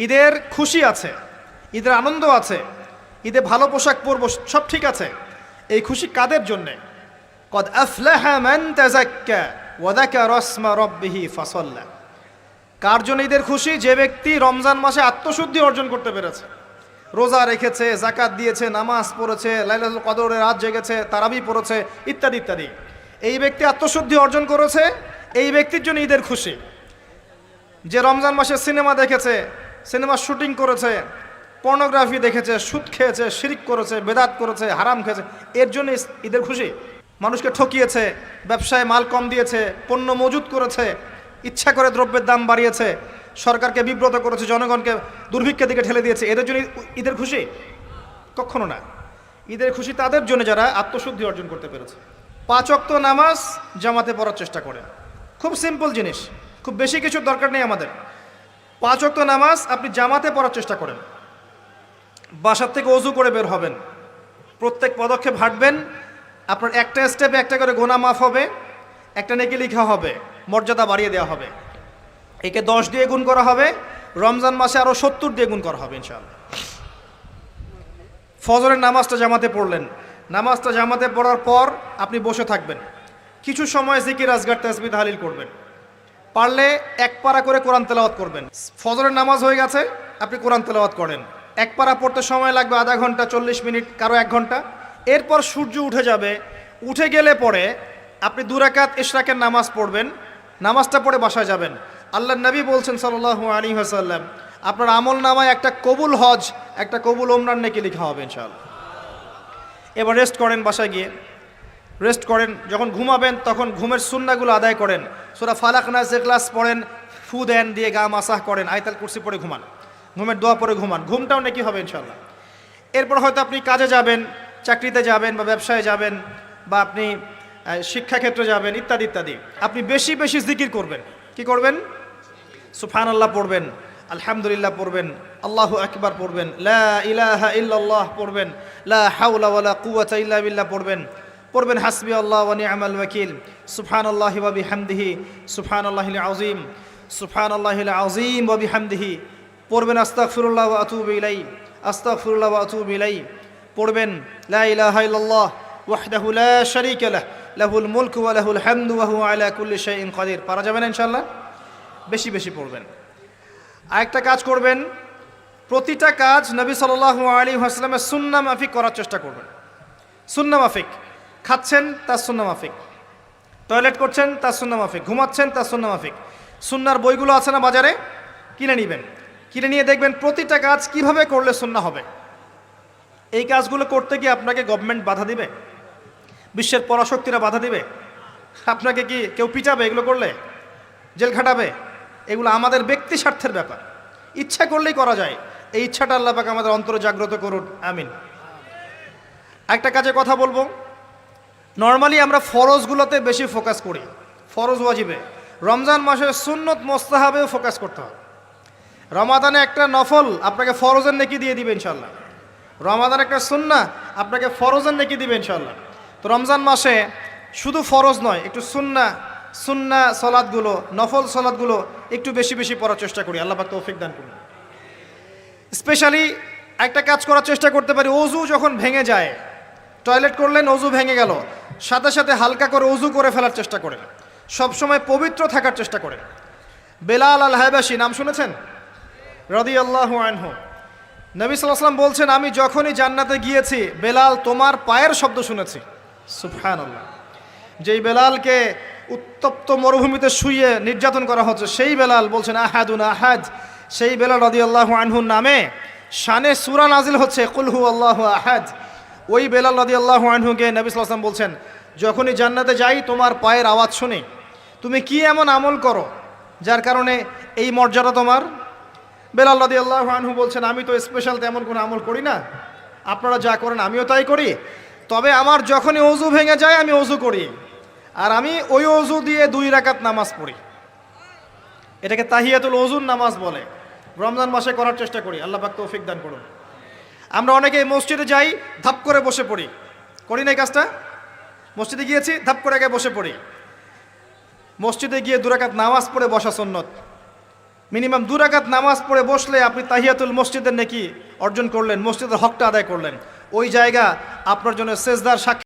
ঈদের খুশি আছে, ঈদের আনন্দ আছে, ঈদে ভালো পোশাক পরবো, সব ঠিক আছে। এই খুশি কাদের জন্যে? কদ আফলাহা মান তাযাক্কা ওয়া যাকারা ইসমা রাব্বিহি ফাসাল্লা। কার জন্য ঈদের খুশি? যে ব্যক্তি রমজান মাসে আত্মশুদ্ধি অর্জন করতে পেরেছে, রোজা রেখেছে, যাকাত দিয়েছে, নামাজ পড়েছে, লাইলাতুল কদরে রাত জেগেছে, তারাবি পড়েছে, ইত্যাদি ইত্যাদি। এই ব্যক্তি আত্মশুদ্ধি অর্জন করেছে, এই ব্যক্তির জন্য ঈদের খুশি। যে রমজান মাসে সিনেমা দেখেছে, সিনেমার শুটিং করেছে, পর্নোগ্রাফি দেখেছে, সুদ খেয়েছে, শিরিক করেছে, বেদাত করেছে, হারাম খেয়েছে, এর জন্য ঈদের খুশি। মানুষকে ঠকিয়েছে, ব্যবসায় মাল কম দিয়েছে, পণ্য মজুত করেছে, ইচ্ছা করে দ্রব্যের দাম বাড়িয়েছে, সরকারকে বিব্রত করেছে, জনগণকে দুর্ভিক্ষের দিকে ঠেলে দিয়েছে, এদের জন্য ঈদের খুশি? কখনো না। ঈদের খুশি তাদের জন্য যারা আত্মশুদ্ধি অর্জন করতে পেরেছে। 5 ওয়াক্ত নামাজ জামাতে পড়ার চেষ্টা করে। খুব সিম্পল জিনিস, খুব বেশি কিছুর দরকার নেই আমাদের। 5 ওয়াক্ত নামাজ আপনি জামাতে পড়ার চেষ্টা করেন। বাসার থেকে অজু করে বের হবেন, প্রত্যেক পদক্ষেপ হাঁটবেন, আপনার একটা স্টেপে একটা করে গুনাহ মাফ হবে, একটা নেকি লেখা হবে, মর্যাদা বাড়িয়ে দেওয়া হবে। একে 10 দিয়ে গুণ করা হবে, রমজান মাসে আরও 70 দিয়ে গুণ করা হবে ইনশাআল্লাহ। ফজরের নামাজটা জামাতে পড়লেন, নামাজটা জামাতে পড়ার পর আপনি বসে থাকবেন, কিছু সময় জিকির আজগার তাসবিহ তাহলিল করবেন, পারলে 1 পারা করে কোরআন তেলাওয়াত করবেন। ফজরের নামাজ হয়ে গেছে, আপনি কোরআন তেলাওয়াত করেন, 1 পারা পড়তে সময় লাগবে আধা ঘন্টা, 40 মিনিট, কারো 1 ঘন্টা। এরপর সূর্য উঠে যাবে, উঠে গেলে পরে আপনি 2 রাকাত ইশরাকের নামাজ পড়বেন, নামাজটা পড়ে বাসায় যাবেন। আল্লাহর নবী বলছেন সাল্লাল্লাহু আলাইহি ওয়াসাল্লাম, আপনার আমল নামায় একটা কবুল হজ, একটা কবুল ওমরার নেকি লেখা হবে ইনশাআল্লাহ। এবার রেস্ট করেন, বাসায় গিয়ে রেস্ট করেন। যখন ঘুমাবেন তখন ঘুমের সুন্নাহগুলো আদায় করেন, সূরা ফালাক নাস ইখলাস পড়েন, ফু দেন, দিয়ে গা মাসাহ করেন, আয়াতুল কুরসি পড়ে ঘুমান, ঘুমের দোয়া পড়ে ঘুমান, ঘুমটাও নেকি হবে ইনশাআল্লাহ। এরপর হয়তো আপনি কাজে যাবেন, চাকরিতে যাবেন, বা ব্যবসায় যাবেন, বা আপনি শিক্ষাক্ষেত্রে যাবেন, ইত্যাদি ইত্যাদি। আপনি বেশি বেশি জিকির করবেন। কি করবেন? সুবহানাল্লাহ পড়বেন, আলহামদুলিল্লাহ পড়বেন, আল্লাহু আকবার পড়বেন, লা ইলাহা ইল্লাল্লাহ পড়বেন, লা হাওলা ওয়ালা কুওয়াতা ইল্লা বিল্লাহ পড়বেন, পড়বেন হাসবি আল্লাহ ওয়া নি'মাল ওয়াকিল, সুবহানাল্লাহি ওয়া বিহামদিহি, সুবহানাল্লাহিল আযীম, সুবহানাল্লাহিল আযীম ওয়া বিহামদিহি, পড়বেন আস্তাগফিরুল্লাহ ওয়া আতুবু ইলাইহি, আস্তাগফিরুল্লাহ ওয়া আতুবু ইলাইহি, পড়বেন লা ইলাহা ইল্লাল্লাহ ওয়াহদাহু লা শারীকা লাহ, লাহুল মুলকু ওয়া লাহুল হামদু ওয়া হুয়া আলা কুল্লি শাইইন কাদির। পারা যাবে না ইনশাআল্লাহ? বেশি বেশি পড়বেন। আরেকটা কাজ করবেন, প্রতিটা কাজ নবী সাল্লাল্লাহু আলাইহি ওয়াসাল্লামের সুন্নাহ মাফিক করার চেষ্টা করবেন। সুন্নাহ মাফিক, খাচ্ছেন তার সুন্নাহ মাফিক, টয়লেট করছেন তার সুন্নাহ মাফিক, ঘুমাচ্ছেন তার সুন্নাহ মাফিক। সুন্নাহর বইগুলো আছে না বাজারে, কিনে নেবেন, কিনে নিয়ে দেখবেন প্রতিটা কাজ কিভাবে করলে সুন্নাহ হবে। এই কাজগুলো করতে গিয়ে আপনাকে গভর্নমেন্ট বাধা দিবে? বিশ্বের পরাশক্তিরা বাধা দিবে? আপনাকে কি কেউ পিটাবে এগুলো করলে? জেল খাটাবে? এগুলো আমাদের ব্যক্তি স্বার্থের ব্যাপার, ইচ্ছা করলেই করা যায়। এই ইচ্ছাটা আল্লাহ পাক আমাদের অন্তরে জাগ্রত করুন, আমিন। একটা কাজে কথা বলবো, নর্মালি আমরা ফরজগুলোতে বেশি ফোকাস করি, ফরজ ওয়াজিবে। রমজান মাসে সুন্নত মোস্তাহাবেও ফোকাস করতে হয়। রমাদানে একটা নফল আপনাকে ফরজের নেকি দিয়ে দিবে ইনশাল্লাহ, রমাদান একটা সুন্নাহ আপনাকে ফরজের নেকি দিবে ইনশাল্লাহ। তো রমজান মাসে শুধু ফরজ নয়, একটু সুন্নাহ সলাৎগুলো, নফল সলাৎগুলো একটু বেশি বেশি পড়ার চেষ্টা করি, আল্লাহ পাক তৌফিক দান করুন। স্পেশালি একটা কাজ করার চেষ্টা করতে পারি, অজু যখন ভেঙে যায়, টয়লেট করলেন, অজু ভেঙে গেল, সাথে সাথে হালকা করে অজু করে ফেলার চেষ্টা করেন, সবসময় পবিত্র থাকার চেষ্টা করেন। বেলাল আল হাবাশি নাম শুনেছেন? রাদিয়াল্লাহু আনহু। নবী সাল্লাল্লাহু আলাইহি ওয়াসাল্লাম বলছেন, আমি যখনই জান্নাতে গিয়েছি বেলাল তোমার পায়ের শব্দ শুনেছি। সুবহানাল্লাহ। যেই বেলালকে উত্তপ্ত মরুভূমিতে শুইয়ে নির্যাতন করা হচ্ছে, সেই বেলাল বলছেন আহাদুন আহাদ। সেই বেলাল রাদিয়াল্লাহু আনহুর নামে শানে সূরা নাজিল হচ্ছে কুল হু আল্লাহু আহাদ। ওই বেলাল রাদিয়াল্লাহু আনহুকে নবী সাল্লাল্লাহু আলাইহি ওয়াসাল্লাম বলছেন, যখনই জান্নাতে যাই তোমার পায়ের আওয়াজ শুনি, তুমি কি এমন আমল করো যার কারণে এই মর্যাদা তোমার? বেলাল রাদিয়াল্লাহু আনহু বলছেন, আমি তো স্পেশাল তেমন কোনো আমল করি না, আপনারা যা করেন আমিও তাই করি, তবে আমার যখনই অজু ভেঙে যায় আমি অজু করি, আর আমি ওই অজু দিয়ে 2 রাকাত নামাজ পড়ি। এটাকে তাহিয়াতুল ওযুর নামাজ বলে। রমজান মাসে করার চেষ্টা করি, আল্লাহ পাক তৌফিক দান করুন। আমরা অনেকেই মসজিদে যাই, ধাপ করে বসে পড়ি, করি না এই কাজটা? মসজিদে গিয়েছি, ধাপ করে আগে বসে পড়ি। মসজিদে গিয়ে 2 রাকাত নামাজ পড়ে বসা সুন্নত, মিনিমাম 2 রাকাত নামাজ পড়ে বসলে আপনি তাহিয়াতুল মসজিদের নেকি অর্জন করলেন, মসজিদের হকটা আদায় করলেন। ওই জায়গা আপনার জন্য সেজদার সাক্ষী